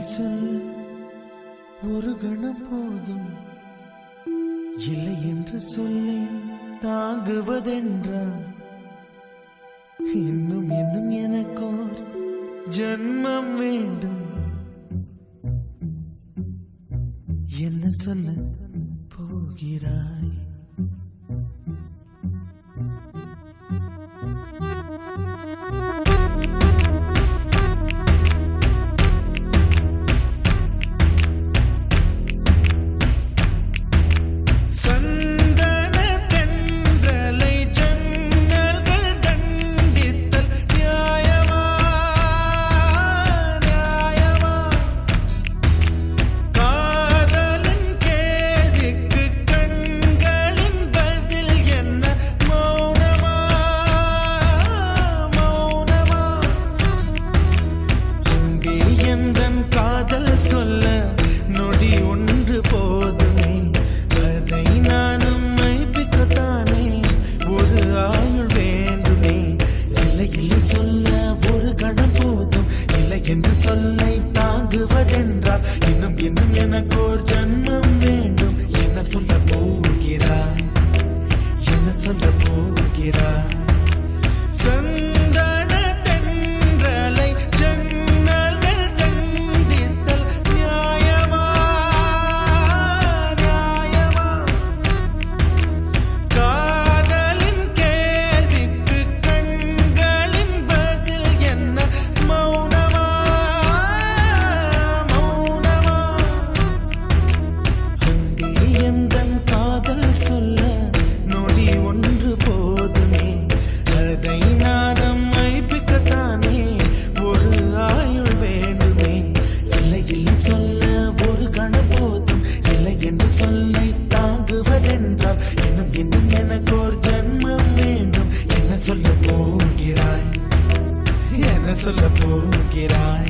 சொல்ல ஒரு கணம் போதும், இல்லை என்று சொல்லை தாங்குவதென்றா? இன்னும் இன்னும் எனக்கோர் ஜன்மம் வேண்டும். என்ன சொல்ல போகிறாய்? என்று சொல்லை தாங்குவதென்றால் இன்னும் இன்னும் எனக்கோர் ஜன்மம் வேண்டும். என்ன சொல்ல போகிறாய்? என்ன சொல்ல போகிறாய்? சந்தன தென்றலை ஜன்னல்கள் தண்டித்தல் நியாயமா? நியாயமா? காதலின் கேள்விக்கு கண்களின் பதில் என்ன? மௌனமா? மௌனமா? அங்கே எந்தன் காதல் சொல்ல நொடி ஒன்று போதுமே, அதை நானும் மைப்பிக்கத்தானே ஒரு ஆயுள் வேண்டுமே. இல்லை இல்லை சொல்ல ஒரு கணம் போதும், இல்லை என்று சொல்லை தாங்குவதென்றால் இன்னும் இன்னும் எனக்கு ஒரு ஜன்மம் வேண்டும். என்ன சொல்ல போகிறாய்? என்ன சொல்ல போகிறாய்?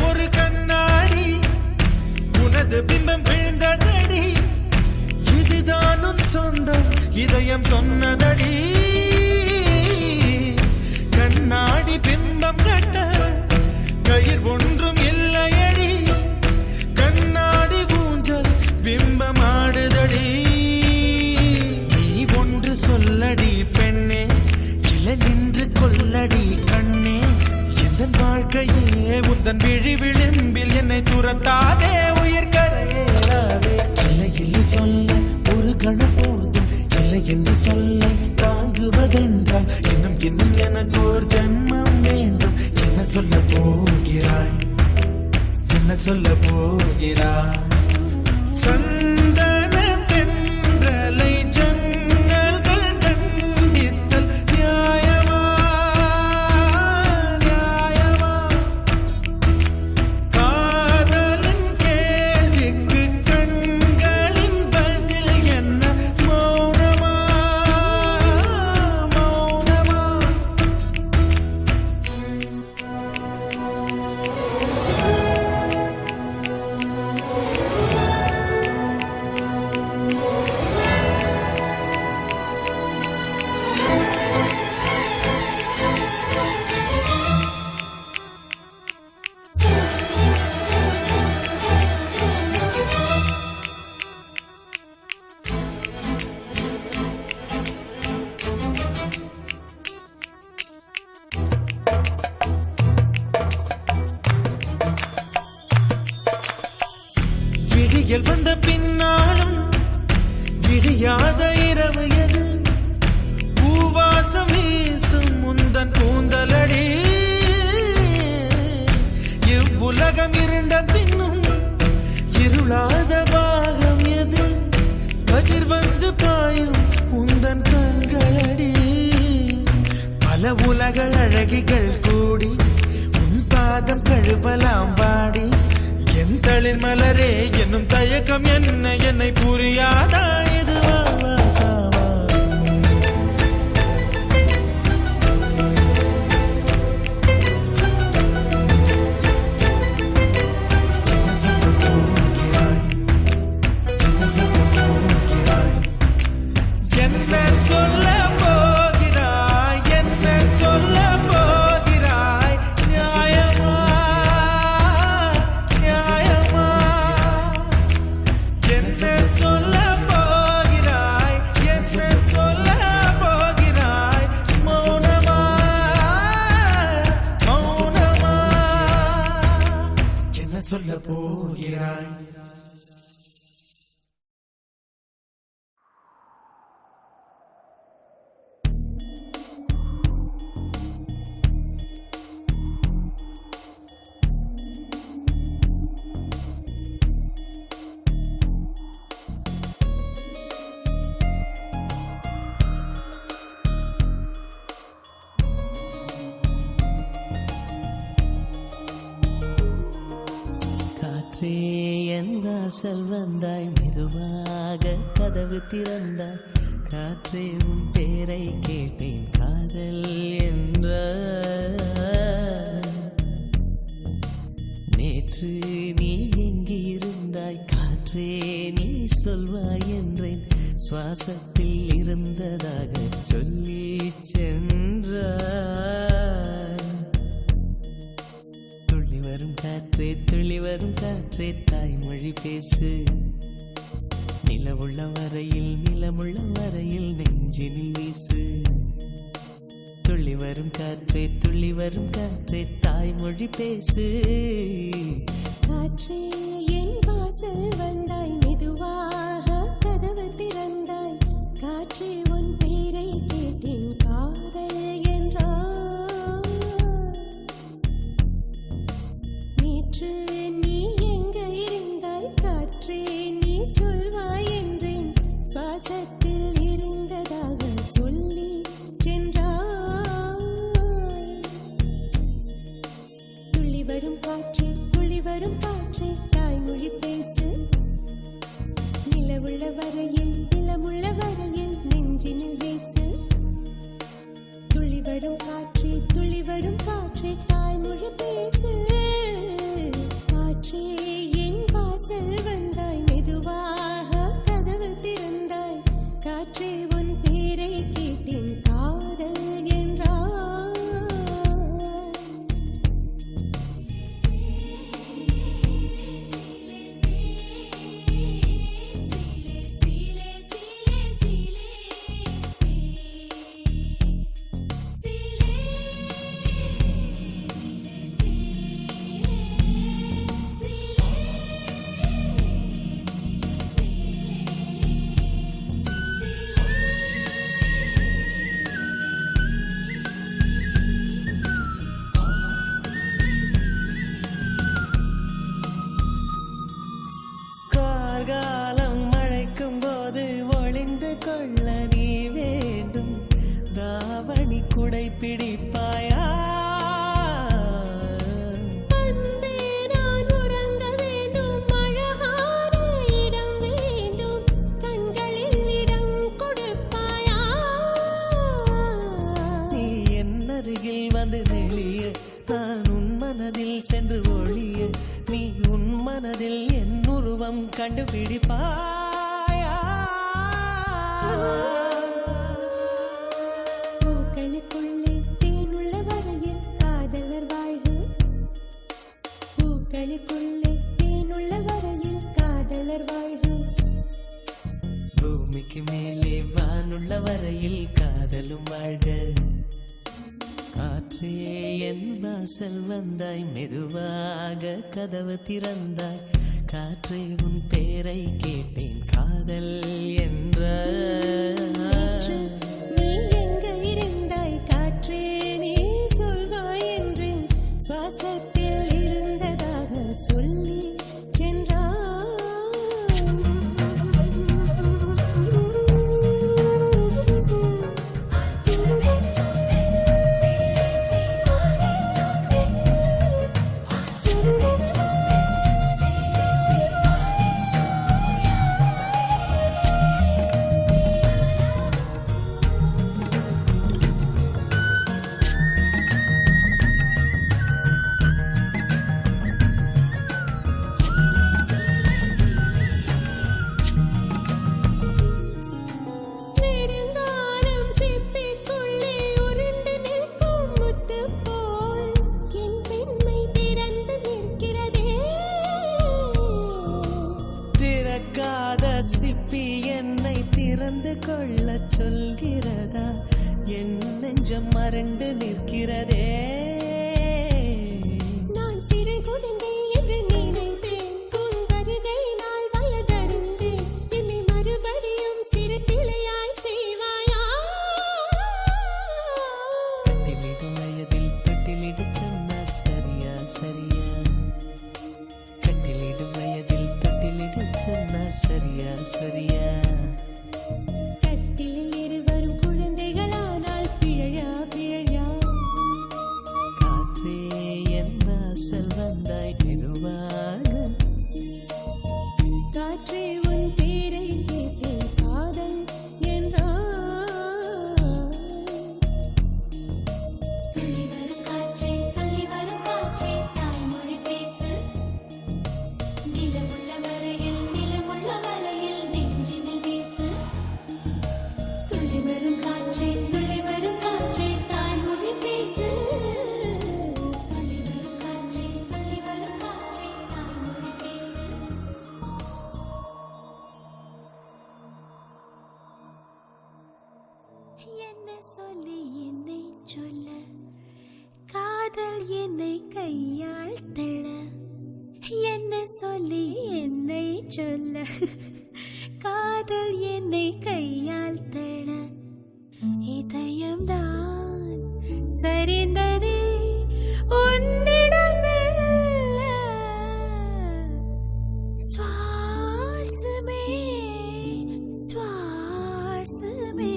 ஒரு கண்ணாடி, உனது பிம்பம் விழுந்ததடி, இதுதானும் சொந்தம் இதயம் சொன்னதடி. கண்ணாடி பிம்பம் கட்ட கயிர் ஒன்றும் இல்லையடி, கண்ணாடி ஊஞ்சல் பிம்பம் ஆடுதடி. நீ ஒன்று சொல்லடி பெண்ணே, இல நின்று கொல்லடி கண்ணே. எந்தன் வாழ்க்கையே உந்தன் விழி விளிம்பில் என்னை துரத்தாதே, உயிர் கரையேறாதே. இல்லை இல்லை சொல்ல ஒரு கணம் போதும், இல்லை என்று சொல்லை தாங்குவதென்றால் இன்னும் இன்னும் எனக்கு ஒரு ஜன்மம் வேண்டும். என்ன சொல்ல போகிறாய்? என்ன சொல்ல போகிறாய்? சந்தன தென்றலை ஜன்னல்கள் தண்டித்தல் நியாயமா? நியாயமா? காதலின் கேள்விக்கு கண்களின் பதில் என்ன? மௌனமா? மௌனமா? அழகிகள் கூடி உன் பாதம் கழுவலாம் வாடி என் தளிர் மலரே என்னும் தயக்கம் என்ன என்னை புரியாதா இது சாவா சொல்ல போகிறாய் என் வாசல் வந்தாய் மெதுவாக கதவு திறந்தாய் காற்றே உன் பேரை கேட்டேன் காதல் என்ற நேற்று நீ எங்கிருந்தாய் காற்றே நீ சொல்வாய் என்றேன் சுவாசத்தில் இருந்ததாக சொல்லி சென்றாய் துள்ளி வரும் காற்றே தாய்மொழி பேசு நிலமுள்ள வரையில் நெஞ்சினில் வீசு துள்ளி வரும் காற்றே தாய்மொழி பேசு காற்றே என் வாசல் வந்தாய் மெதுவாக கதவு திறந்தாய் காற்றே உன் பேரை கேட்டேன் காதல் என்றாய் நேற்று நீ எங்க இருந்தாய் காற்றே நீ சொல்வாய் என்றேன் சுவாசத்தில் இருந்ததாக சொல்லி சென்றாய் துள்ளி வரும் காற்றே தாய்மொழி பேசு நிலமுள்ள வரையில் நெஞ்சினில் வீசு துள்ளி வரும் காற்றே தாய்மொழி பேசு காற்றே என் வாசல் வந்தாய் மெதுவாக கதவு திறந்தாய் காற்றே உன் பேரை கேட்டேன் காதல் என்றாய் காலம் மழைக்கும் போது ஒளிந்து கொள்ள நீ வேண்டும் தாவணி குடை பிடிப்பாயா நான் உறங்க வேண்டும் அழகான இடம் வேண்டும் கண்களில் இடம் கொடுப்பாயா நீ என் அருகில் வந்து நெளிய நான் உன் மனதில் சென்று ஒளிய நீ உன் மனதில் என் உருவம் கண்டுபிடிப்பாயா பூக்களுக்குள்ளே தேனுள்ள வரையில் காதலர் வாழ்வு பூக்களுக்குள்ளே தேனுள்ள வரையில் காதலர் வாழ்வு பூமிக்கு மேலே வானுள்ள வரையில் காதலும் வாழ்க காற்றே என் வாசல் வந்தாய் மெதுவாக கதவு திறந்தாய் காற்றே உன் பேரை கேட்டேன் காதல் என்ற நீ எங்க இருந்தாய் காற்றே நீ சொல்வாய் என்றேன் சுவாசத்தில் இருந்ததாக சொல்லி சென்றாய் சொல்கிறதா என் நெஞ்சம் மறண்டு நிற்கிறதே நான் சிறு குழந்தை என்று நினைத்தேன் உன் வருகையினால் வயதறிந்தேன் என்னை மறுபடியும் சிறு பிள்ளையாய் செய்வாயா கட்டிலிடும் வயதில் தொட்டிலிடு சொன்னால் சரியா சரியா கட்டிலிடும் வயதில் தொட்டிலிடு சொன்னால் சரியா சரியா கட்டில் இருவரும் குழந்தைகளானால் பிழையா பிழையா காற்றே என் வாசல் வந்தாய் மெதுவாக காற்றே உன் பேரை கேட்டேன் காதல் என்றாய் துள்ளி வரும் காற்றே தாய்மொழி பேசு நிலமுள்ள வரையில் நெஞ்சினில் வீசு துள்ளி வரும் காற்றே தாய்மொழி பேசு துள்ளி வரும் காற்றே தாய்மொழி பேசு என்ன சொல்லி என்னை சொல்ல காதல் என்னை கையால் தள என்ன சொல்லி என்னை சொல்ல காதல் என்னை கையால் தள இதயம்தான் சரிந்ததே உன்னிடம் மெல்ல. சுவாசமே சுவாசமே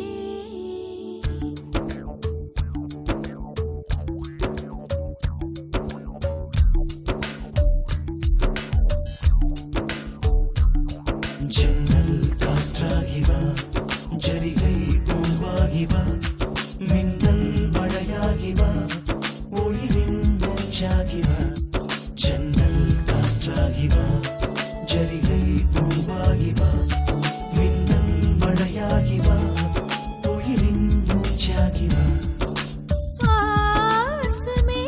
ஜன்னல் காற்றாகி வா ஜரிகை பூவாகி வா மின்னல் மழையாகி வா ஒளிரின் மூச்சாகி வா ஜன்னல் காற்றாகி வா ஜரிகை பூவாகி வா மின்னல் மழையாகி வா ஒளிரின் மூச்சாகி வா சுவாசமே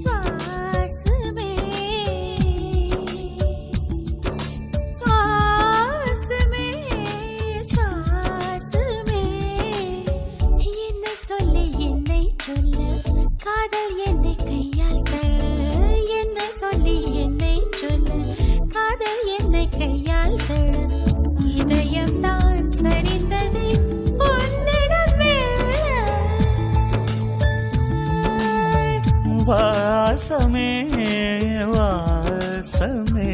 சுவாசமே சுவாசமே சுவாசமே என்ன சொல்ல என்னை சொல்ல காதல் என்னை கையால் தள்ள என்ன சொல்லி என்னை சொல்ல காதல் என்னை கையால் தள்ள இதயம் தான் சரிந்தது உன்னிடம் மெல்ல. வாசமே வாசமே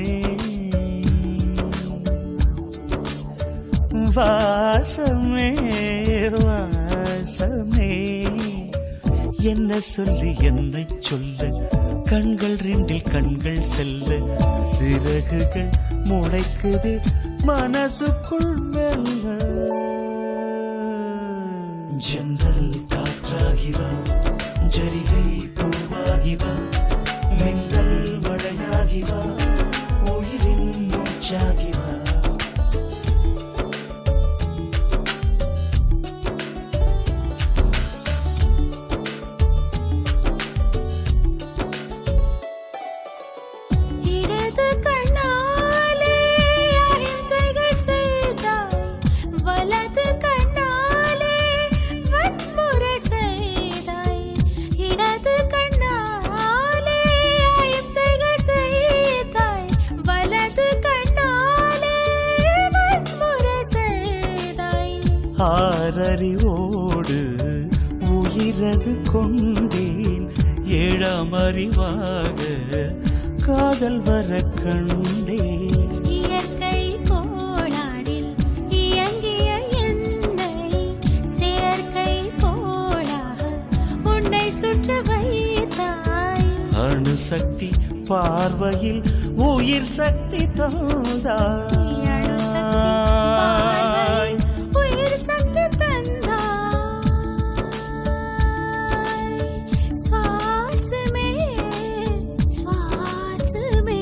வாசமே வாசமே என்ன சொல்லி என்னை சொல்ல கண்கள் ரெண்டில் கண்கள் செல்ல சிறகுகள் முளைக்குது மனசுக்குள் மெல்ல ஜன்னல் காற்றாகி வா ஜரிகை பூவாகி வா மின்னல் மழையாகி வா உயிரின் மூச்சாகி வா இடது கண்ணாலே அகிம்சைகள் செய்தாய் வலது கண்ணாலே வன்முறை செய்தாய் இடது கண்ணாலே அகிம்சைகள் செய்தாய் வலது கண்ணாலே வன்முறை செய்தாய் ஆறறிவோடு உயிரது கொண்டேன் ஏழாம் அறிவாக காதல் வர கண்டேன் இயற்கை கோளாறில் இயங்கிய என்னை செயற்கை கோளாக உன்னை சுற்ற வைத்தாய் அணுசக்தி பார்வையில் உயிர் சக்தி தந்தாய் அணுசக்தி பார்வையில் உயிர் சக்தி தந்தாய். சுவாசமே சுவாசமே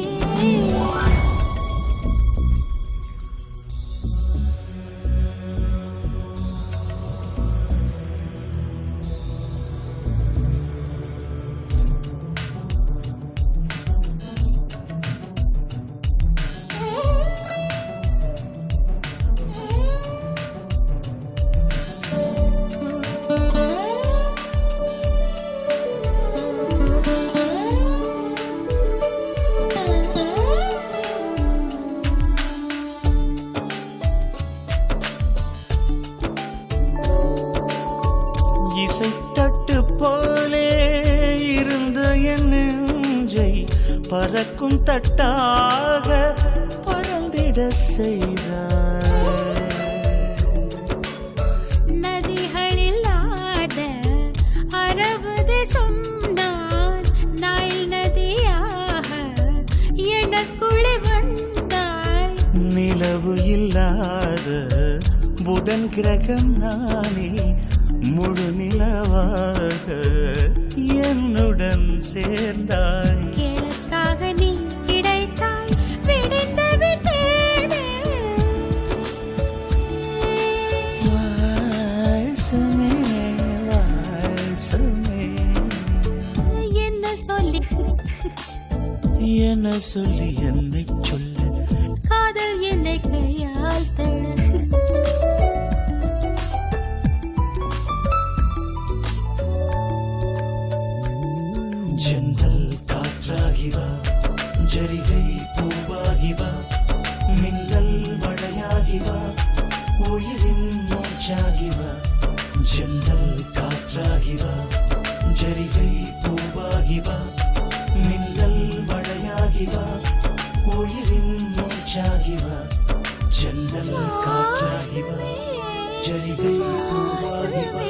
இசைத்தட்டு போலே இருந்த என் நெஞ்சை பறக்கும் தட்டாக பறந்திட செய்தாய். நதிகளில்லாத அரபு தேசம் நான் நைல் நதியாக எனக்குள்ளே வந்தாய். நிலவு இல்லாத புதன் கிரகம் நானே முழு நிலவாக என்னுடன் சேர்ந்தாய். எனக்காக நீ கிடைத்தாய் பிடித்து விட்டேனே. வாசமே வாசமே என்ன சொல்லி என்ன சொல்லி என்னை சொல்ல காதல் என்னை கையால் தழ. ஜன்னல் காற்றாகிவா ஜரிகை பூவாகிவா மின்னல் மழையாகிவா உயிரின் மூச்சாகிவா. ஜன்னல் காற்றாகிவா ஜரிகை பூவாகிவா மின்னல் மழையாகிவா உயிரின் மூச்சாகிவா. ஜன்னல் காற்றாகிவா ஜரிகை பூவாகிவா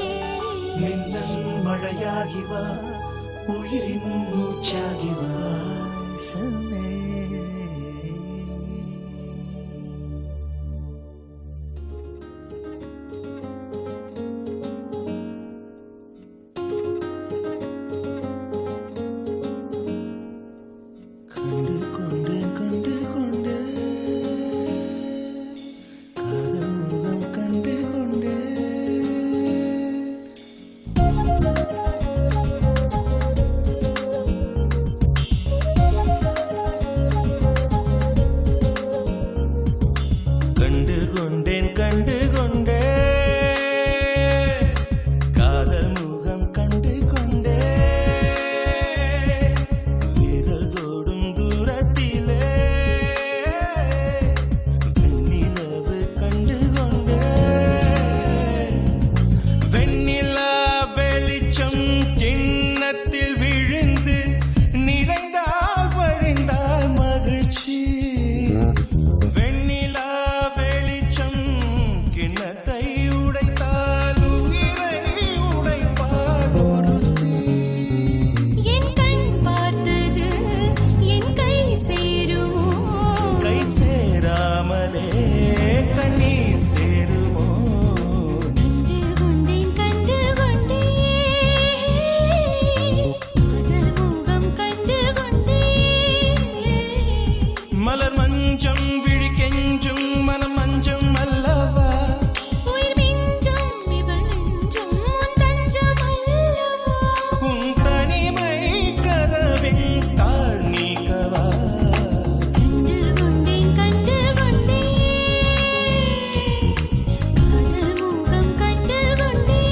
மின்னல் மழையாகிவா உயிரின் மூச்சாகிவா. கண்டு கொண்டேன் கண்டு கொண்டேன் காதல் முகம் கண்டு கொண்டேன். கண்டு கொண்டேன் கண்டு கொண்டேன் காதல் முகம் கண்டு கொண்டேன். விரல் தோடும் தூரத்திலே வெண்ணிலவு கண்டு கொண்டேன். வெண்ணிலா வெளிச்சம் கிண்ணத்தில் விழுந்து நிறைந்தால் வழிந்தால் மகிழ்ச்சி. வெண்ணிலா வெளிச்சம் கிண்ணத்தை உடைத்தால் உயிரை உடைப்பாள் ஒருத்தி. என் கண் பார்த்தது என் கை சேருமோ. கை சேராமலே கண்ணீர் சேருமோ. கண்டு கொண்டேன் கண்டு கொண்டேன் காதல் முகம் கண்டு கொண்டேன். மலர் மஞ்சம் விழி கெஞ்சும் மனம் மஞ்சம் அல்லவா. உயிர் மிஞ்சும் இவள் நெஞ்சும் உன் தஞ்சம் அல்லவா. உன் தனிமை கதவின் தாழ் நீக்கவா. கண்டு கொண்டேன் கண்டு கொண்டேன் காதல் முகம் கண்டு கொண்டேன்.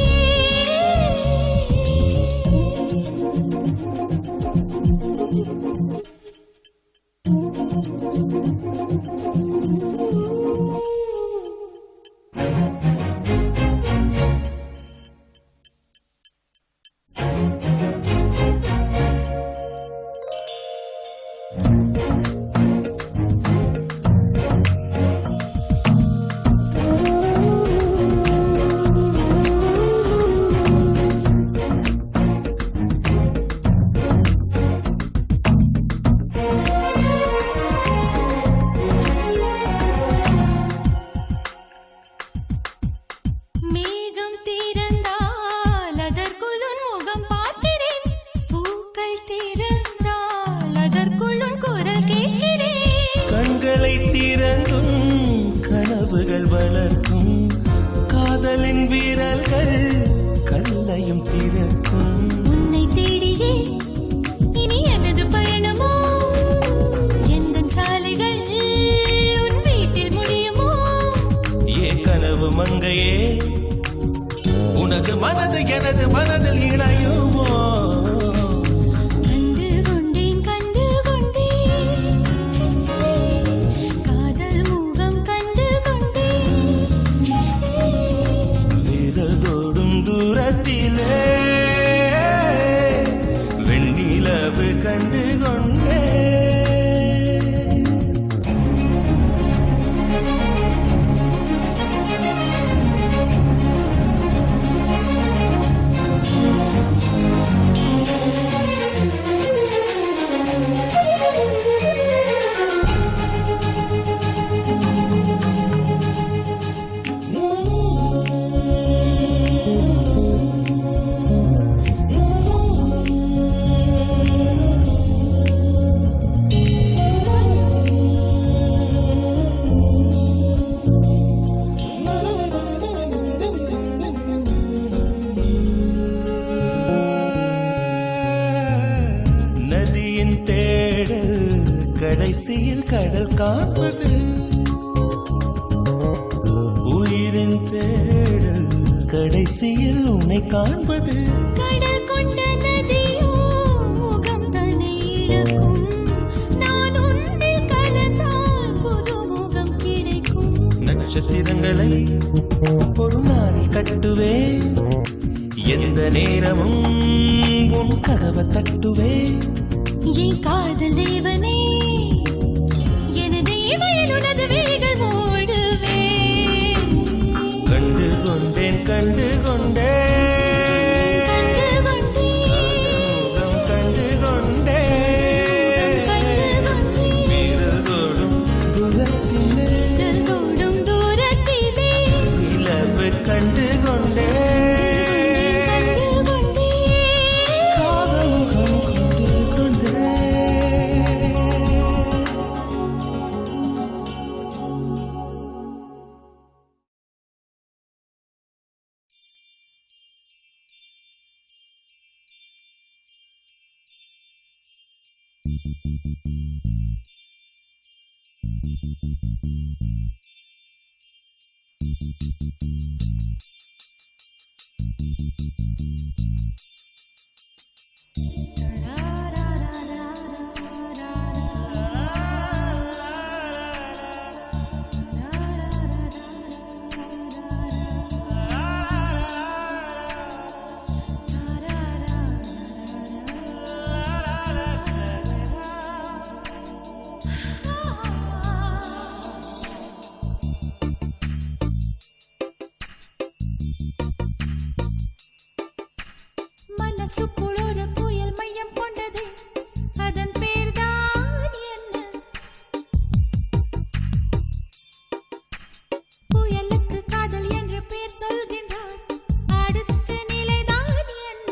மேகம் திறந்தால் அதற்குள் உன் முகம் பார்க்கிறேன். பூக்கள் திறந்தால் அதற்குள் உன் குரல் கேட்கிறேன். கண்களை திறந்தும் கனவுகள் வளர்க்கும் காதலின் வீரர்கள் கல்லையும் திறக்கும். உன்னை தேடியே இனி எனது பயணமோ. எந்தன் சாலைகள் உன் வீட்டில் முடியுமோ. ஏ கனவு மங்கையே உனது மனது எனது மனதில் இணையுமோ. கண்டு கொண்டேன் கண்டு கொண்டேன் காதல் முகம் கண்டு கொண்டேன். விரல் தோடும் தூரத்திலே கடைசியில் கடல் காண்பது உயிரின் தேடல் கடைசியில் உன்னை காண்பது கடல் கொண்ட நதியோ முகம் தன்னை இழக்கும் நான் உன்னில் கலந்தால் புது முகம் கிடைக்கும் நட்சத்திரங்களை ஒரு நாளில் கட்டுவேன் எந்த நேரமும் உன் கதவை தட்டுவேன் என் காதல் தேவனே எனது இமையில் உனது விழிகள் மூடுவே கண்டு கொண்டேன் கண்டு கொண்டேன் முகம் கண்டு கொண்டேன் வீரல் தோடும் தூரத்திலே நிலவு கண்டு கொண்டேன் காதல் முகம் கொண்டு கொண்டேன் மனசுக்குள் ஒரு புயல் மையம் கொண்டது அதன் பேர்தான் என்ன புயலுக்கு காதல் என்று பேர் சொல்கின்றார் அடுத்த நிலைதான் என்ன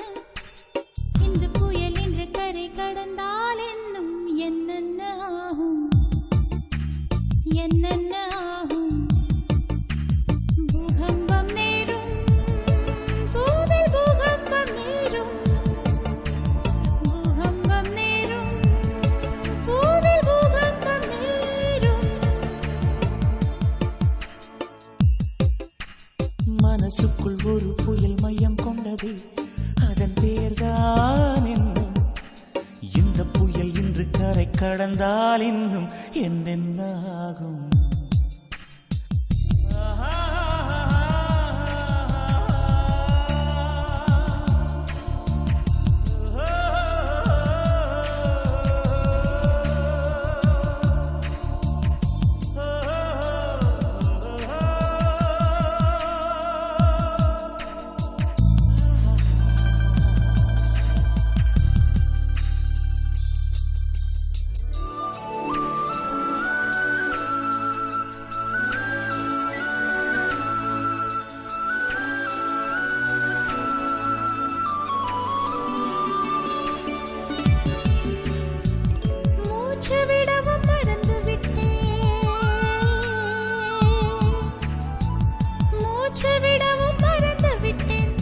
இந்த புயல் என்று கரை கடந்தால் என்னும் என்னென்ன ஆகும் என்னென்ன ஆகும் பூகம்பம் நேரும் பூவில் பூகம்பம் நேரும் பூகம்பம் நேரும் பூவில் பூகம்பம் நேரும் மனசுக்குள் ஒரு புயல் மையம் கொண்டது அதன் பேர்தான் என்ன இந்த புயல் இன்று கரை கடந்தால் இன்னும் என்னென்ன ஆகும் மூச்சு விடவும் மறந்து விட்டேன் மூச்சு விடவும் மறந்து விட்டேன்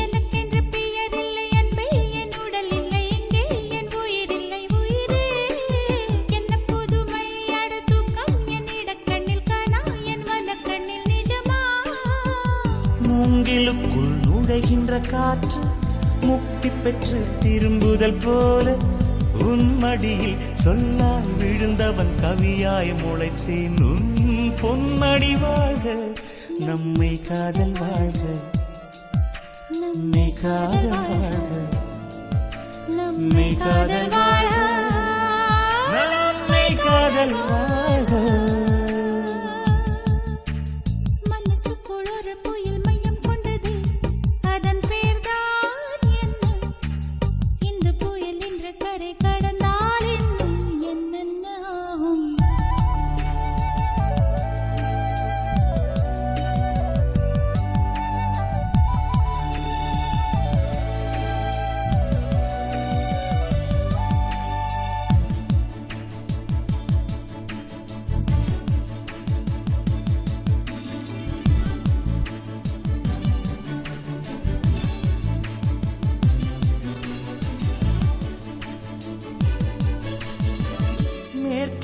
எனக்கென்று பெயர் இல்லை அன்பே என் உடல் இல்லை எங்கே என் உயிர் இல்லை உயிரே என்ன புதுமை அட தூக்கம் என் இடக்கண்ணில் காணா என் வலக்கண்ணில் நிஜமா மூங்கிலுக்குள் நுழைகின்ற காற்று முக்தி பெற்று திரும்புதல் போல உன் மடியில் சொல்லால் விழுந்தவன் கவியாய் முளைத்தேன் உன் பொன்மடி வாழ்க நம்மை காதல் வாழ்க நம்மை காதல் வாழ்க நம்மை காதல் வாழ நம்மை காதல் வாழ்க மனசுக்குள் ஒரு புயல் மையம் கொண்டது அதன் பேர்தான் என்ன இந்த புயல் இன்று கரை கடந்தால் இன்னும் என்னென்ன ஆகும்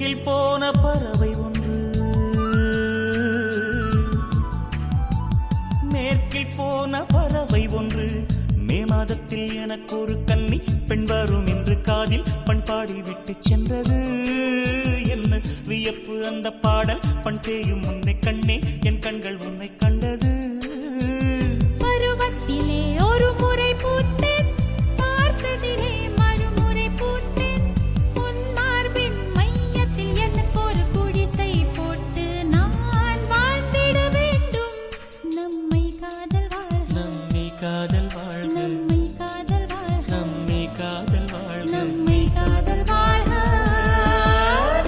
மேற்கில் போன பறவை ஒன்று, மேற்கில் போன பறவை ஒன்று, மே மாதத்தில் எனக்கு ஒரு கன்னி பெண் வரும் என்று காதில் பண்பாடி விட்டு சென்றது. என்ன வியப்பு அந்த பாடல், பண் தேயும் முன்னை கண்ணே என் கண்கள் உன்னை கண்டது. பருவத்திலே ஒரு முறை பூத்தேன், பார்த்ததிலே மறுமுறை பூத்தேன். உன் மார்பின் மையத்தில் எனக்கு ஒரு குடிசை போட்டு நான் வாழ்ந்திட வேண்டும். நம்மை காதல் வாழ்க, நம்மை காதல் வாழ்க, நம்மை காதல் வாழ்க, நம்மை காதல் வாழ்க, நம்மை காதல் வாழ்க,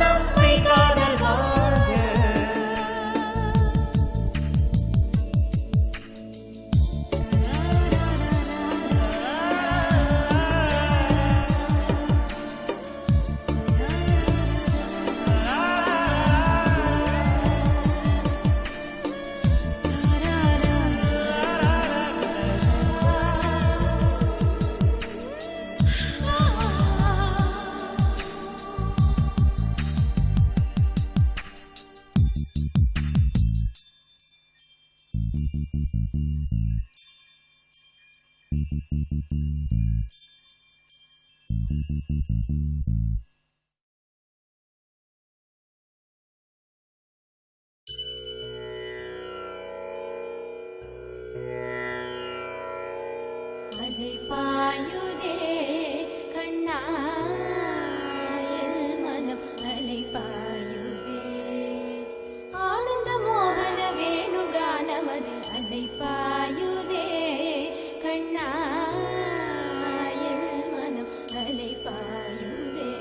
நம்மை காதல் வாழ்க. அலை பாயுதே கண்ணா என் மனம் அலை பாயுதே. ஆனந்த மோகன வேணுகானமதில் அலை பாயுதே கண்ணா என் மனம் அலை பாயுதே.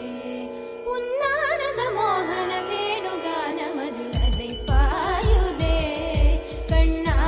உன்னானந்த மோகன வேணுகானமதில் அலை பாயுதே கண்ணா.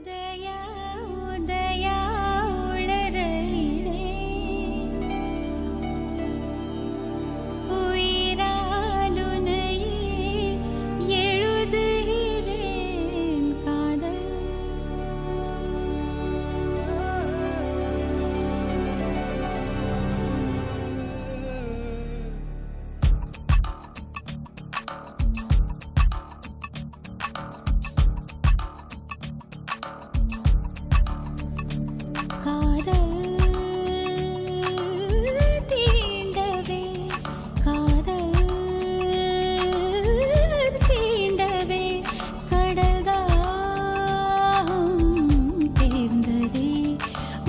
உதயா உதயா உளறுகிறேன் உயிரால் உன்னையே எழுதுகிறேன் காதல் காதல் தீண்டவே காதல் தீண்டவே கடல்தாம் தேர்ந்ததே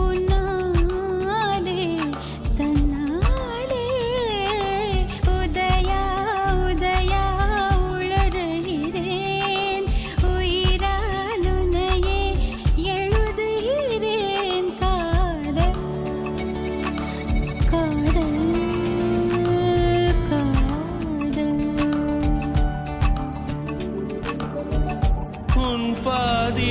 உன்னாலே தன்னாலே உதயா உதயா உளறுகிறேன் உயிரால் உன்னையே எழுதுகிறேன் காதல் காதல் காதல் உன் பாதி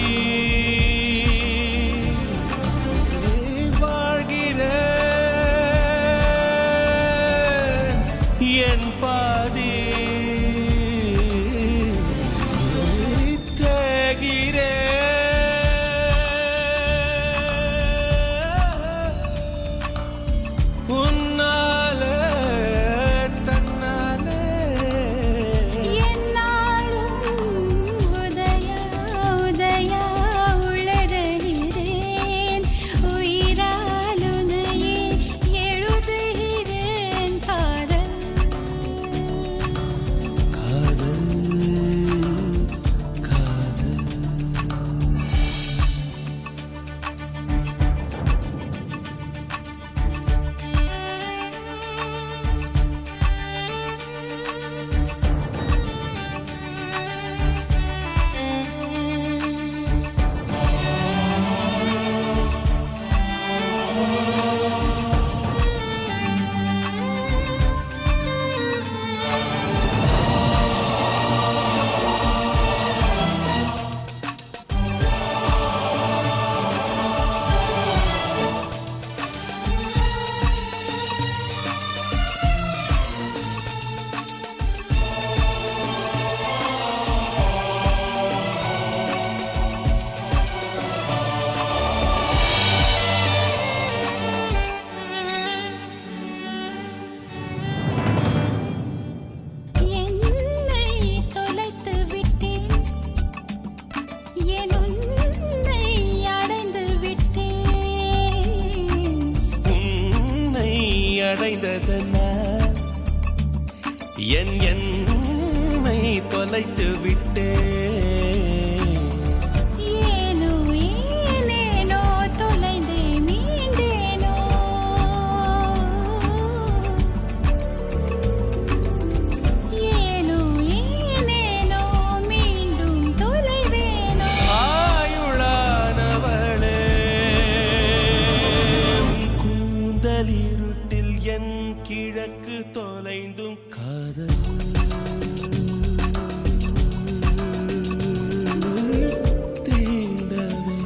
வாழ்கிறேன் என் பாதி தேகிறேன் உன்னாலே தன்னாலே என்னாலும் உதயா உதயா உளறுகிறேன் உயிரால் உன்னையே எழுதுகிறேன் காதல் காதல் காதல் என்னை தொலைத்து விட்டேன் என் உன்னை அடைந்து விட்டேன் உன்னை அடைந்ததென்ன என் என்னை தொலைத்து விட்டேன் ஏனோ ஏனேனோ தொலைந்தே மீண்டேனோ ஏனோ ஏனேனோ மீண்டும் தொலைவேனோ ஆயுளானவளே உன் கூந்தலிருட்டில் என் கிழக்கு தொலைந்தும் காதல் தீண்டவே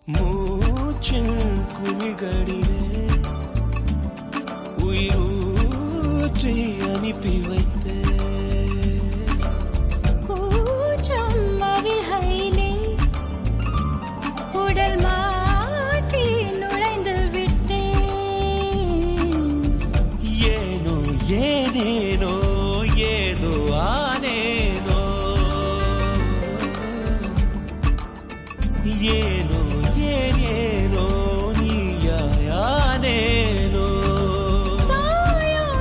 மூச்சின் குமிழ்களிலே உயிரூற்றி அனுப்பி வைத்தேன் கூச்சம் அவிழ்கையிலே உடல் மாற்றி நுழைந்து விட்டேன் ஏனோ ஏனேனோ ஏதோ ஆனேனோ ஏனோ ஏனேனோ நீயாயானேனோ தாயுமானவனே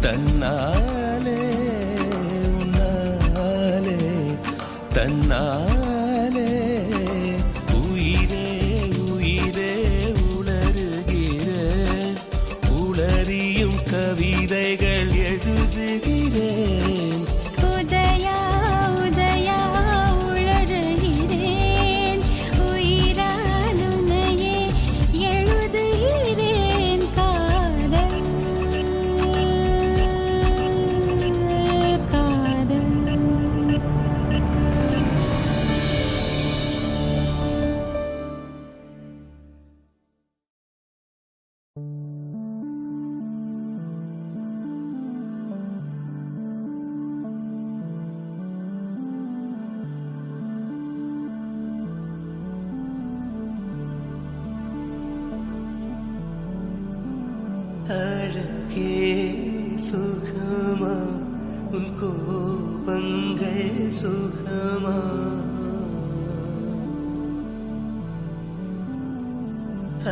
தன்னாலே உன்னாலே தன்னாலே உயிரே உயிரே உளறுகிறேன் உளறியும் கவிதைகள் எழுதுகிறேன் உதயா உதயா உளறுகிறேன் உயிரால் உன்னையே எழுதுகிறேன் காதல் காதல் அழகே சுகமா உன் கோபங்கள் சுகமா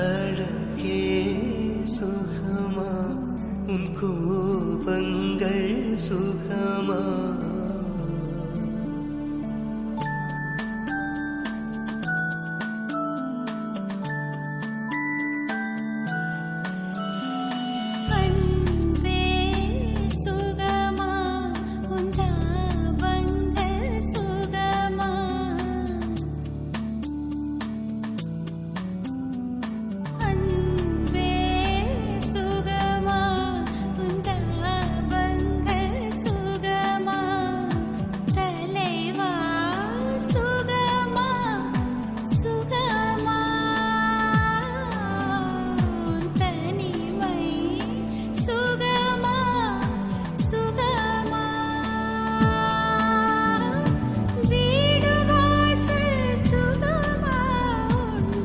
அழகே சுகமா உன் கோபங்கள் சுகமா அன்பே சுகமா உந்தாபங்கள் சுகமா அன்பே சுகமா உந்தாபங்கள் சுகமா தலைவா சுகமா சுகமா தனிமை சுகமா சுகமா வீடு வாசல் சுகமா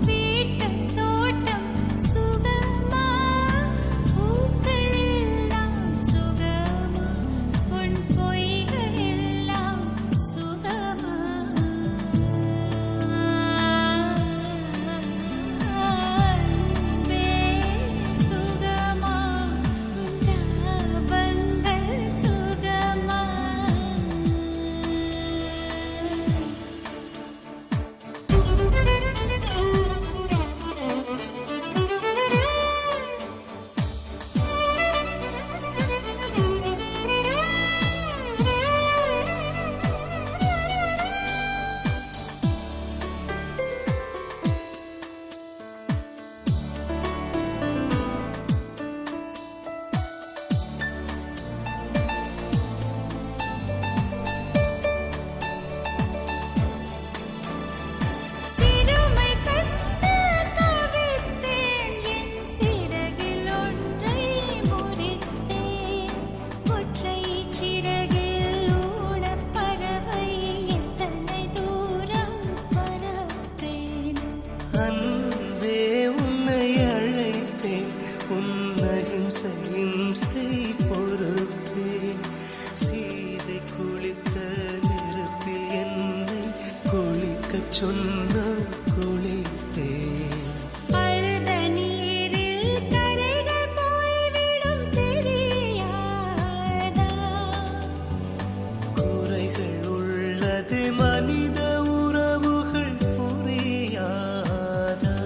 வீட்டு தோட்டம் சுகமா பூக்கள் எல்லாம் சுகமா உன் பொய்கள் எல்லாம் சுகமா அன்பே சுகமா உந்தாபங்கள் சுகமா சிறுமை கண்டு தவித்தேன் என் சிறகில் ஒன்றை முறித்தேன் ஒற்றை சிறகில் ஊனப் பறவை எத்தனை தூரம் பறப்பேன் அன்பே உன்னை அழைத்தேன் உன்னகிம்சையும் செய் பொறுப்பேன் சீதை குளித்த நெருப்பில் என்னை குளிக்கச் சொன்ன குளித்தேன் அழுத நீரில் கரைகள் போய்விடும் தெரியாதா குறைகள் உள்ளது மனித உறவுகள் புரியாதா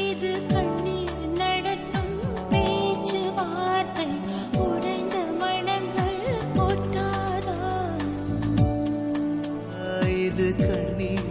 இது கண்ணீர் நடத்தும் பேச்சுவார்த்தை உடைந்த மனங்கள் போட்டாதா இது கண்ணீர்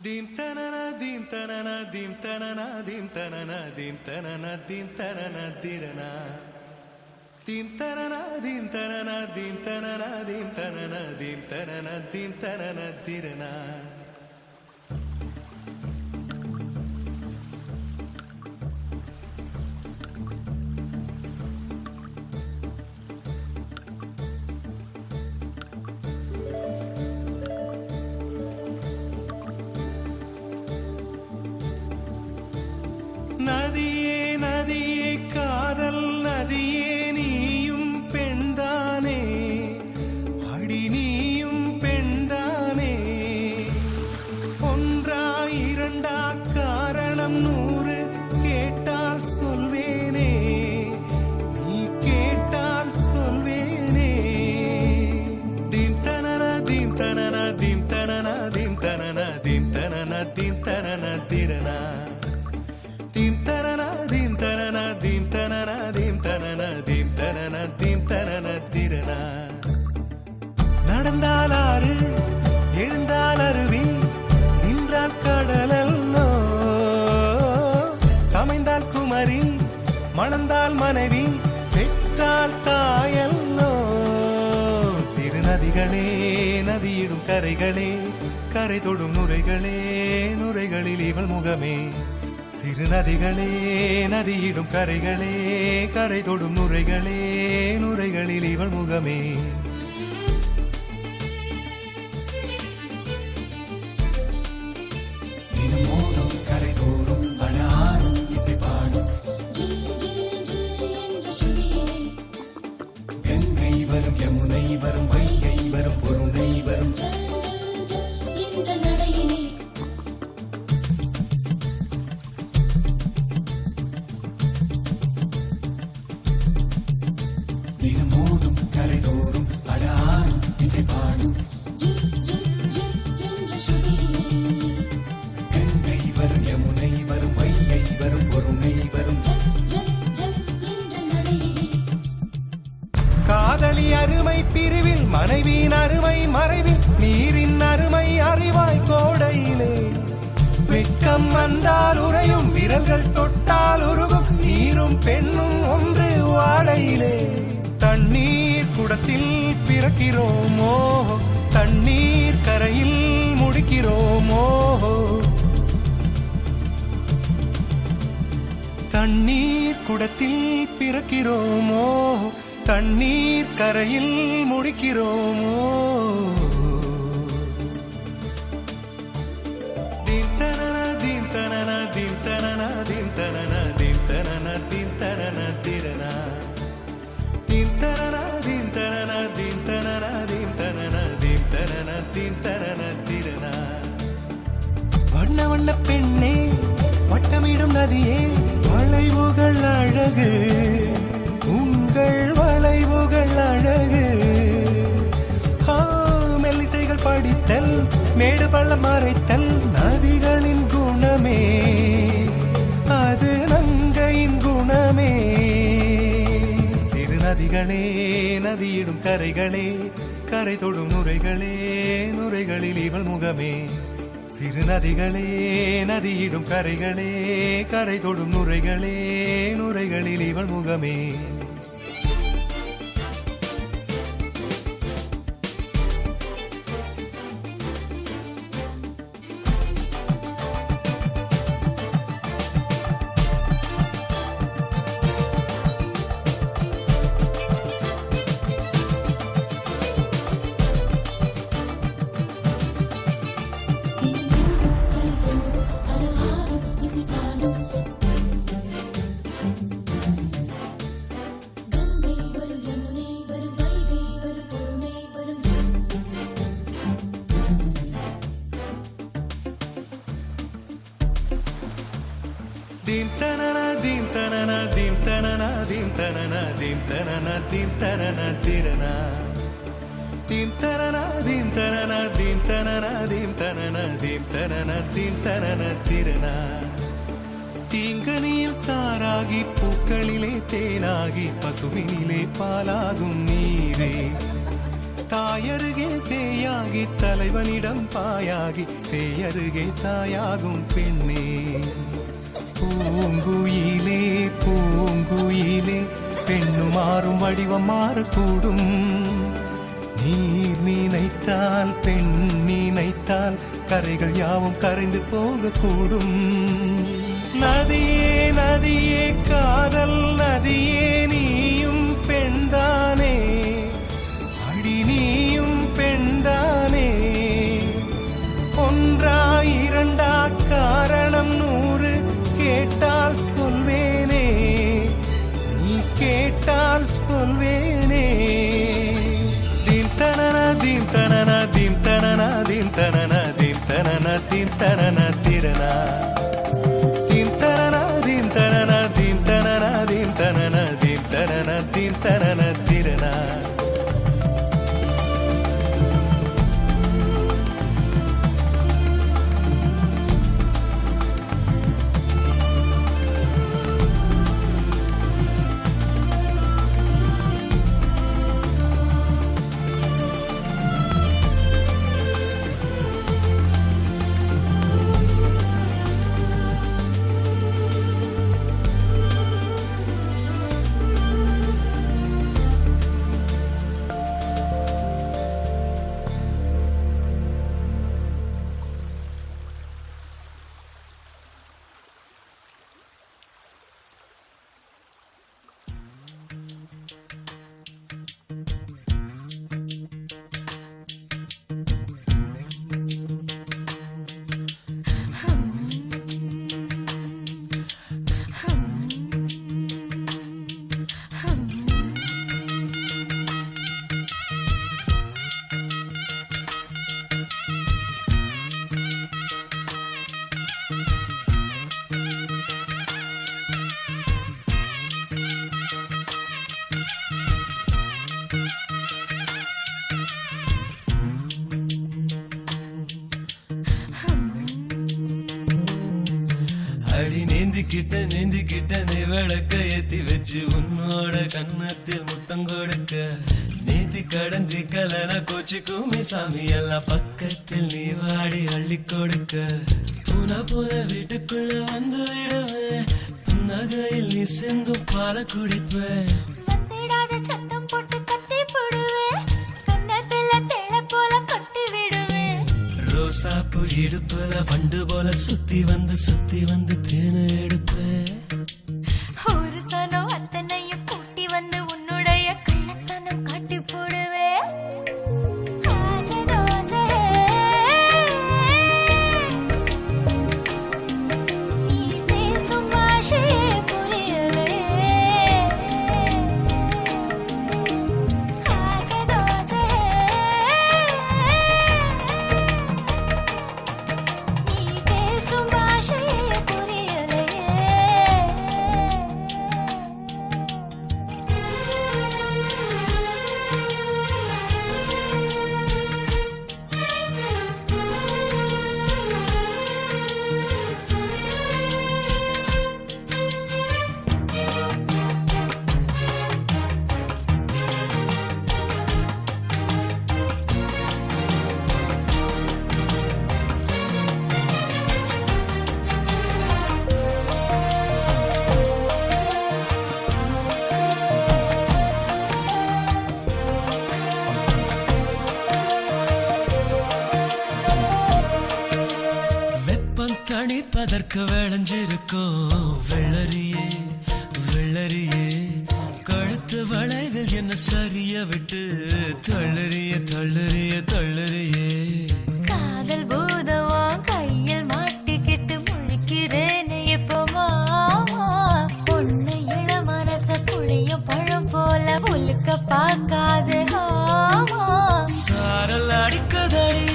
Dim tanana dim tanana dim tanana dim tanana dim tanana dim tanana dirana. Dim tanana dim tanana dim tanana dim tanana dim tanana dim tanana dirana. நதியே நதியே காதல் நதியே நீயும் பெண்தானே அடி நீயும் பெண்தானே ஒன்றா இரண்டா காரணம் 100 கேட்டால் சொல்வேனே நீ கேட்டால் சொல்வேனே தீம் தனனா தீம் தனனா தீம் தனனா தீம் தனனா தீம் தனனா தீம் தனனா திரனா Dim tanana dim tanana dim tanana dim tanana dim tanana dim tanana dirana. நடந்தால் ஆறு எழுந்தால் அருவி நின்றால் கடலல்லோ சமைந்தால் குமரி மணந்தால் மனைவி பெற்றால் தாயல்லோ சிறு நதிகளே நதியிடும் கரைகளே கரை தொடும் நுரைகளே நுரைகளில் இவள் முகமே சிறு நதிகளே நதியிடும் கரைகளே கரை தொடும் நுரைகளே நுரைகளில் இவள் முகமே தினம் மோதும் கரை தோறும் அடாரும் இசை பாடும் கங்கை வரும் யமுனை வரும் வைகை வரும் பொருணை வரும் காதலி அருமை பிரிவில் மனைவியின் அருமை மறைவில் நீரின் அருமை அறிவாய் கோடையிலே வெட்கம் வந்தால் உறையும் விரல்கள் தொட்டால் உருகும் நீரும் பெண்ணும் ஒன்று வாடையிலே தண்ணீர் குடத்தில் பிறக்கிறோமோ தண்ணீர் கரையில் முடிக்கிறோமோ தண்ணீர் குடத்தில் பிறக்கிறோமோ தண்ணீர் கரையில் முடிக்கிறோமோ தீம் தனனா தீம் தனனா தீம் தனனா தீம் தனனா தீம் தனனா தீம் தனனா திரனா தீம் தனனா தீம் தனனா தீம் தனனா தீம் தனனா தீம் தனனா தீம் தனனா திரனா வண்ண வண்ண பெண்ணே வட்டமிடும் நதியே வளைவுகள் அழகு உங்கள் வளைவுகள் அழகு மெல்லிசைகள் படித்தல் மேடு பள்ளம் மறைத்தல் நதிகளின் குணமே அது நங்கையின் குணமே சிறு நதிகளே நதியிடும் கரைகளே கரை தொடும் நுரைகளே நுரைகளில் இவள் முகமே சிறு நதிகளே நதியிடும் கரைகளே கரை தொடும் நுரைகளே நுரைகளில் இவள் முகமே Dim tanana dim tanana dim tanana dim tanana dim tanana dim tanana dirana dim tanana dim tanana dim tanana dim tanana dim tanana dim tanana dirana தீங்கனியில் சாராகி பூக்களிலே தேனாகி பசுவினிலே பாலாகும் நீரே தாயருகே சேயாகி தலைவனிடம் பாயாகி சேயருகே தாயாகும் பெண்ணே. பூங்குயிலே பூங்குயிலே பெண்ணு மாறும் வடிவம் மாறக்கூடும். நீர் நினைத்தால் பெண் நினைத்தால் கரைகள் யாவும் கரைந்து போகக்கூடும். நதியே நதியே காதல் நதியே நீயும் பெண்தானே, அடி நீயும் பெண்தானே. ஒன்றா இரண்டா காரணம் 100 கேட்டால் சொல்வேனே, நீ கேட்டால் சொல்வேனே. தீம் தனன தீம் தனன தீம் தனன தீம் தனன தீம் தனன தீம் தனன திரனா. தீம் தனன தீம் தனன தீம் தனன தீம் தனன தீம் தனன தீம் தனன திரனா. அடி நீந்திக்கிட்ட நீ விளக்க ஏத்தி வச்சு உன்னோட கண்ணத்தில் முத்தம் கொடுக்க. நீதி கடந்தி கலன கோச்சி கூமி சாமி எல்லாம் பக்கத்தில் நீ வாடி அள்ளி கொடுக்க. புன வீட்டுக்குள்ள வந்து விடுவேன், புன்னகையில் நீ சிந்தும் பால குடிப்பேன். வந்திடாத சத்தம் போட்டு கத்தி போடுவேன், கண்ணத்துல தேள போல கட்டி விடுவேன். ரோசாப்பு இடுப்புல வண்டு போல சுத்தி வந்து தேனை எடுப்பேன். ஒரு சனம் அத்தனையும் கூட்டி வந்து உன்னுடைய கள்ளத்தனம் காட்டி போடுவேன். ஆசை தோசை நீ பேசும் பாஷையே புரியலே. ஆசை தோசை நீ பேசும் பாஷையே புரியலே. தணிப்பதற்கு விளைஞ்சிருக்கும் வெள்ளரியே வெள்ளரியே. கழுத்து வளைவில் என்ன சரிய விட்டு தள்ளறியே. காதல் பூதமா கையில் மாட்டிக்கிட்டு முழிக்கிறேனே இப்போ மாமா. பொண்ணு இள மனச புளியும் பழம் போல உலுக்க பார்க்காது ஆமா. சாரல் அடிக்குதடி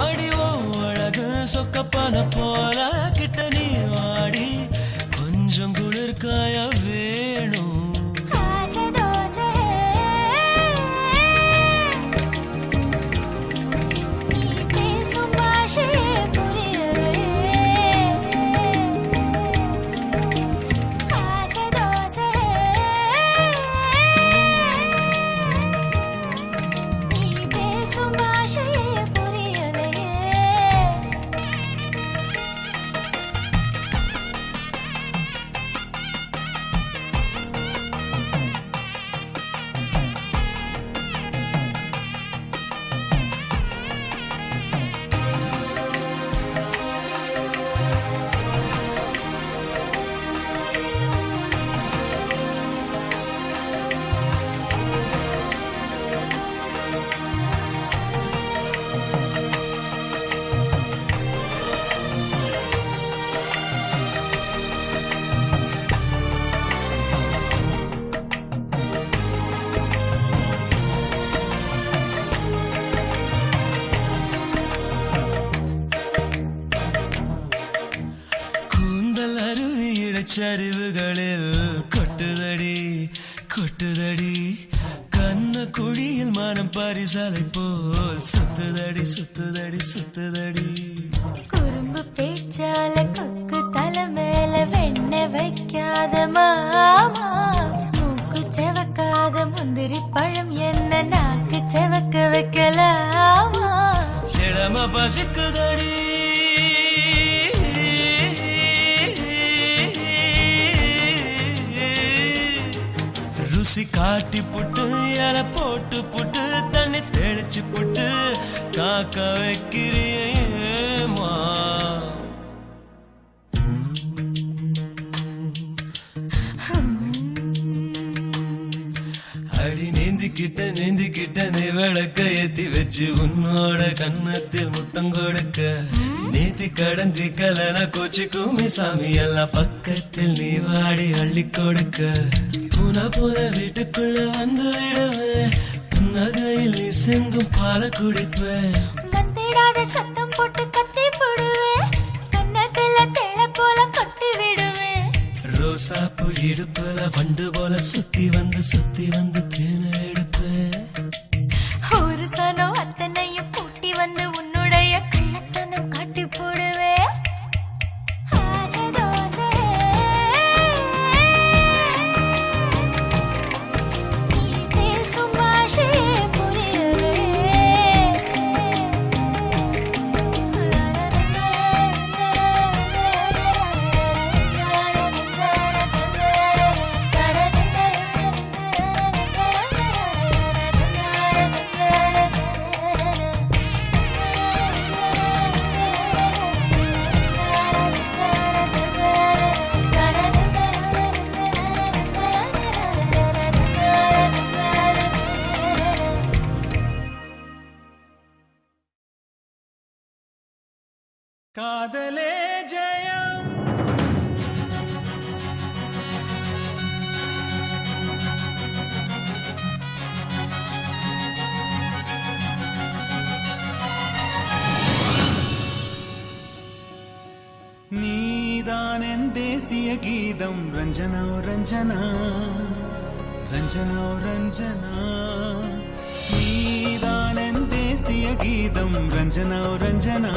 அடிவோ அழகு சொக்கப்பான போல கிட்ட நீ வாடி கொஞ்சம் குளிர்காய வேணும். ஆசை தோசை நீ பேசும் பாஷையே புரியலே. ஆசை தோசை சரிவுகளில் கொட்டுதடி கொட்டுதடி கண்ண குழியில் மனம் பரிசலை போல் சுத்துதடி சுத்துதடி சுத்துதடி குறும்பு பேச்சால கொக்கு தலை மேல வெண்ண வைக்காத மாமா மூக்கு செவக்காத முந்திரி பழம் என்ன நாக்கு செவக்க வைக்கலாமா இளம பசிக்குதடி ருசி காட்டி புட்டு என போட்டு புட்டு தண்ணி தெளிச்சு புட்டு காக்க வைக்கிறியேமா அடி நீந்திக்கிட்ட நீ விளக்க ஏத்தி வச்சு உன்னோட கன்னத்தில் முத்தம் கொடுக்க நீதி கடந்தி கலன கோச்சி கூமி சாமி எல்லாம் பக்கத்தில் நீ வாடி அள்ளி கொடுக்க புன வீட்டுக்குள்ள வந்து விடுவேன் புன்னகையில் நீ சிந்தும் பால குடிப்பேன் வந்திடாத சத்தம் போட்டு கத்தி போடுவேன் கன்னத்துல தேள போல கட்டி விடுவேன் ரோசாப்பு இடுப்புல வண்டு போல சுத்தி வந்து தேன எடுப்பேன் ஒரு சனம் அத்தனையும் கூட்டி வந்து உன்னுடைய கள்ளத்தனம் காட்டி போடுவேன் ஆசை தோசை நீ பேசும் பாஷை புரியலே காதலே ஜெயம் நீதான் என் தேசிய கீதம் ரஞ்சனா ரஞ்சனா ரஞ்சனா ரஞ்சனா நீதான் என் தேசிய கீதம் ரஞ்சனா ரஞ்சனா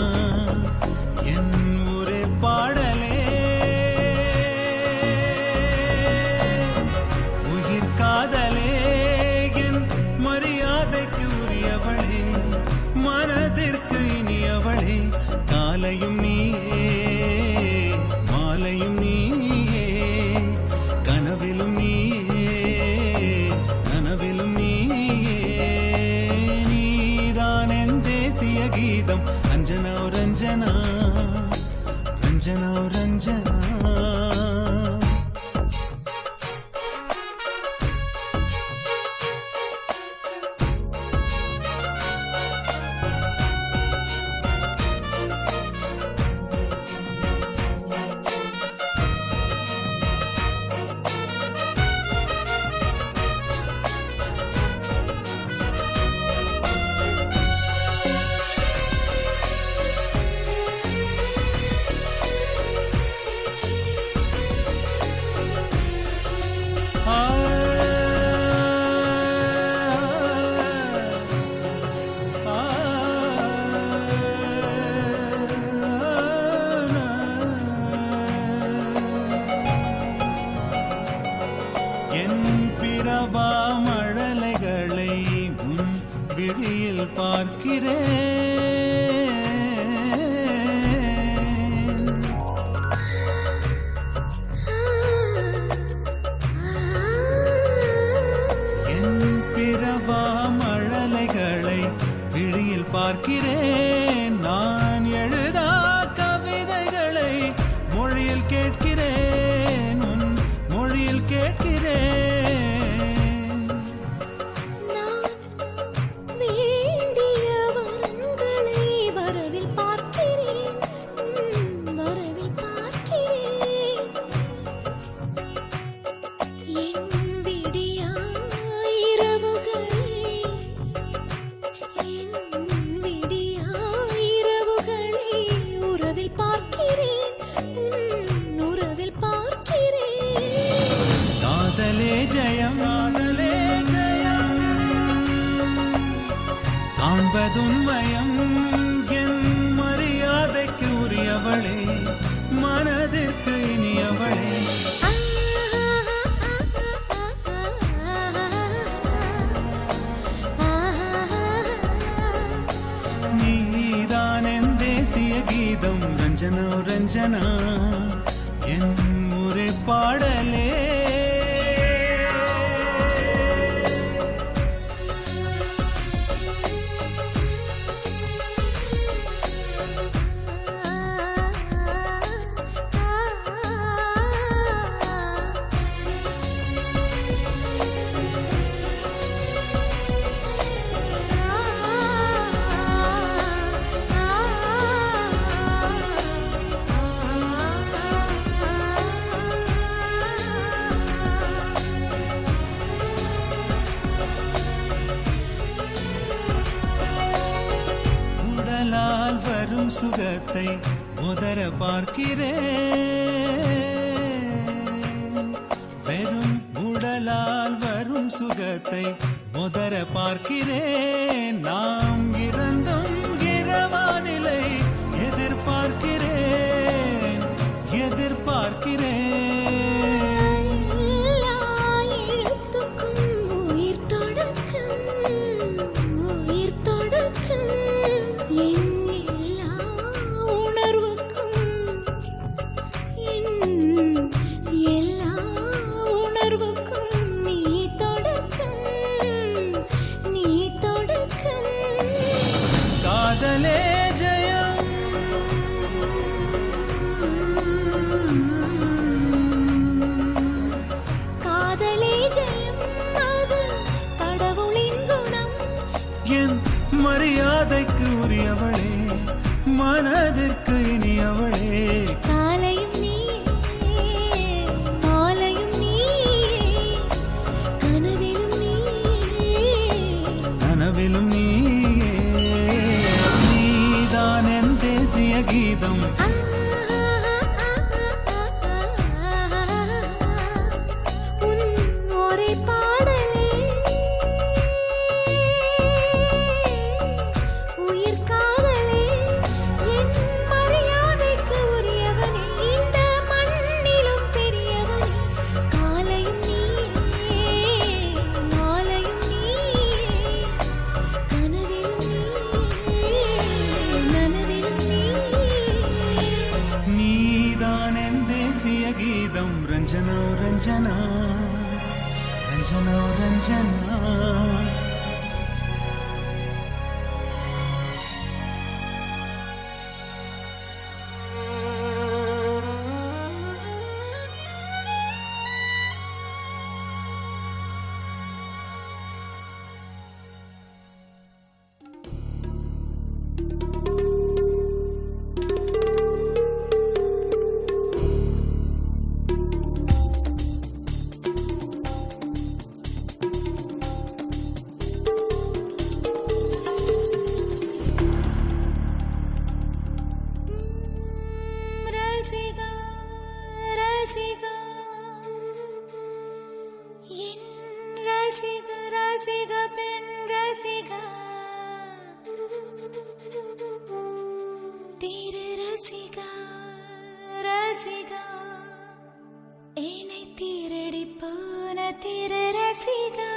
என் ஊரே பாடலே உயிர் காதலே என் மரியாதைக்கு உரியவளே மனதிற்கு இனியவளே காலையும் நீயே மாலையும் நீயே கனவிலும் நீயே நனவிலும் நீயே நீதான் என் தேசிய கீதம் ரஞ்சனா ரஞ்சனா ரஞ்சனா ரஞ்சனா என் பிறவா மழலைகளை உன் விழியில் பார்க்கிறேன் என் பிறவா மழலைகளை விழியில் பார்க்கிறேன் நான் எழுதா கவிதைகளை மொழியில் கேட்கிறேன் உன் மொழியில் கேட்கிறேன் நான் வேண்டிய வரங்களை வரவில் பார்க்கிறேன் வரவில் பார்க்கிறேன் என் விடியா இரவுகளே என் விடியா கீதம் ரஞ்சனா ரஞ்சனா என் ஊரே பாடலே உடலால் வரும் சுகத்தை உதர பார்க்கிறேன் வெறும் உடலால் வரும் சுகத்தை உதர பார்க்கிறேன் நாம் இறந்தும் இரவானிலை எதிர்பார்க்கிறேன் எதிர்பார்க்கிறேன் காதலே ஜெயம் காதலே ஜெயம் அது கடவுளின் குணம் என் மரியாதைக்கு உரியவளே மனதிற்கு இனியவளே காலையும் நீயே மாலையும் நீயே கனவிலும் நீயே கனவிலும் நீயே நீதான் என் தேசிய கீதம் உன் ஒரே பாடலே உயிர் காதலே என் மரியாதைக்கு உரியவனே இந்த மண்ணிலும் பெரியவனே காலையும் நீயே மாலையும் நீயே கனவிலும் நீயே நனவிலும் நீயே நீதான் என் தேசிய கீதம் ரஞ்சனா ரஞ்சனா ரஞ்சனா ரஞ்சனா ரசிகா ரசிகா என் ரசிக ரசிக பெண் ரசிகா திரு ரசிகா ரசிகா என்னை திருடி போன திரு ரசிகா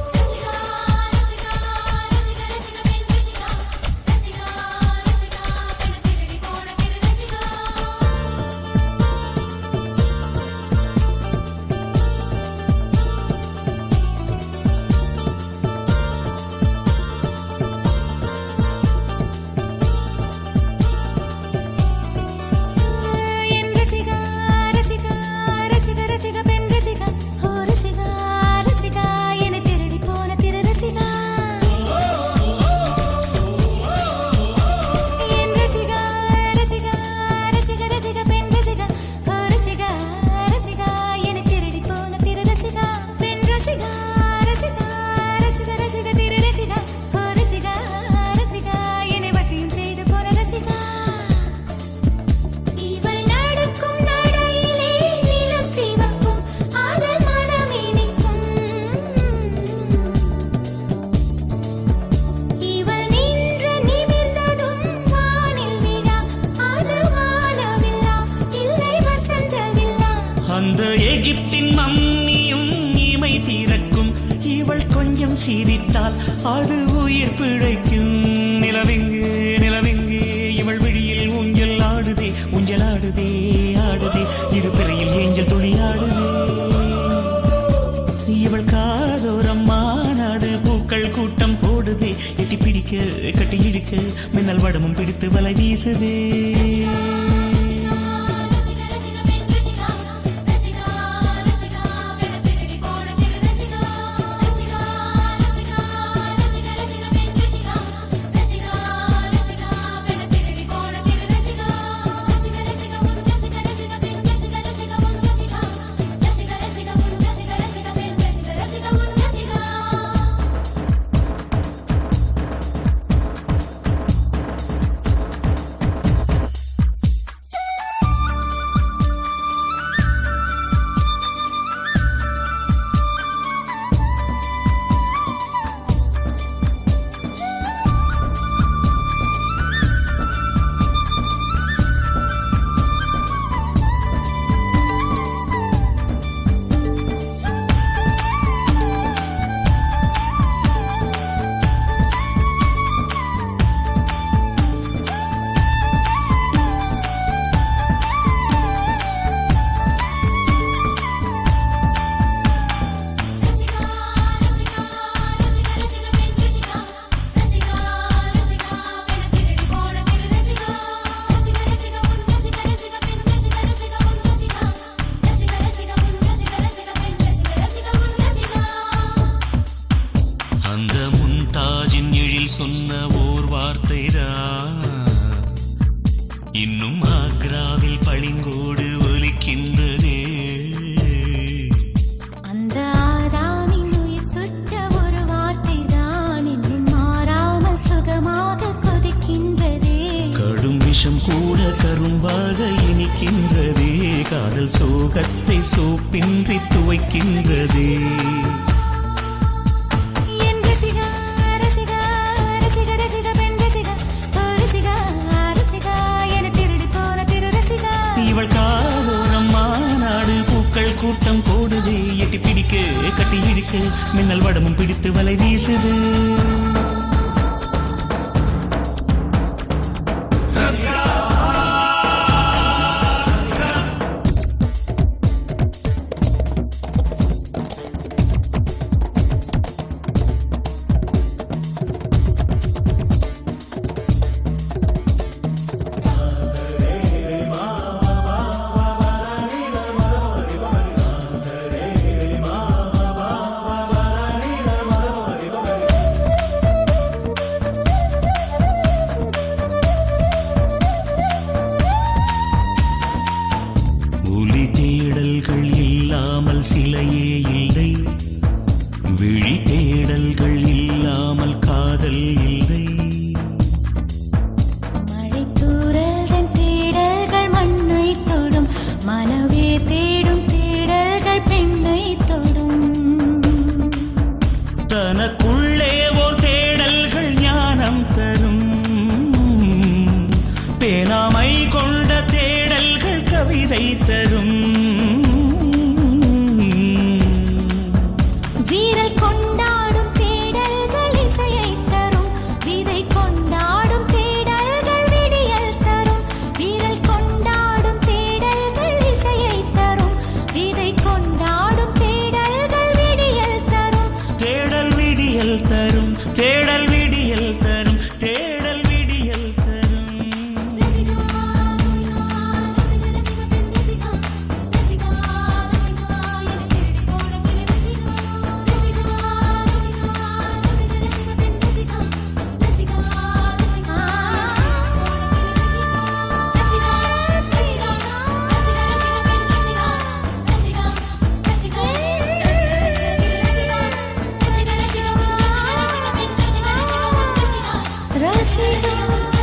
ரசிகா ரசிகா ரசிகா ரசிகா பெண் ரசிகா ரசிகா ரசிகா பெண் திருடி போன திரு ரசிகா அந்த எகிப்தின் மம்மியும் சிரித்தால் அது உயிர் பிழைக்கும். நிலவெங்கு நிலவெங்கு இவள் விழியில் ஊஞ்சல் ஆடுதே ஊஞ்சல் ஆடுதே ஆடுதே இரு பிறையில் ஏஞ்சல் துளி ஆடுதே. இவள் காதோரம் மாநாடு பூக்கள் கூட்டம் போடுதே எட்டி பிடிக்க கட்டி இழுக்க மின்னல் வடமும் பிடித்து வலை வீசுதே. சொன்ன ஓர் வார்த்தைதான் இன்னும் ஆக்ராவில் பளிங்கோடு ஒலிக்கின்றதே. அந்த ஆதாமின் உயிர் சுட்ட ஒரு வார்த்தைதான் இன்னும் மாறாமல் சுகமாக கொதிக்கின்றதே. கடும் விஷம் கூட கரும்பாக இனிக்கின்றதே. காதல் சோகத்தை சோப்பின்றி துவைக்கின்றதே. இவள் காதோரம் மாநாடு பூக்கள் கூட்டம் போடுது எட்டி பிடிக்க கட்டி இழுக்க மின்னல் வடமும் பிடித்து வலை வீசுது. சிலையே இல்லை விழி தேடல்கள் இல்லாமல் காதல் இல்லை. மழை தூறல் தேடல்கள் மண்ணை தொடும் மனவே தேடும் தேடல்கள் பெண்ணை தொடும். தனக்குள்ளே ஓர் தேடல்கள் ஞானம் தரும் பேனாமை கொண்ட தேடல்கள் கவிதை தரும். தேடல் விடியல் தரும் தேடல் விடியல் தரும். Rasiga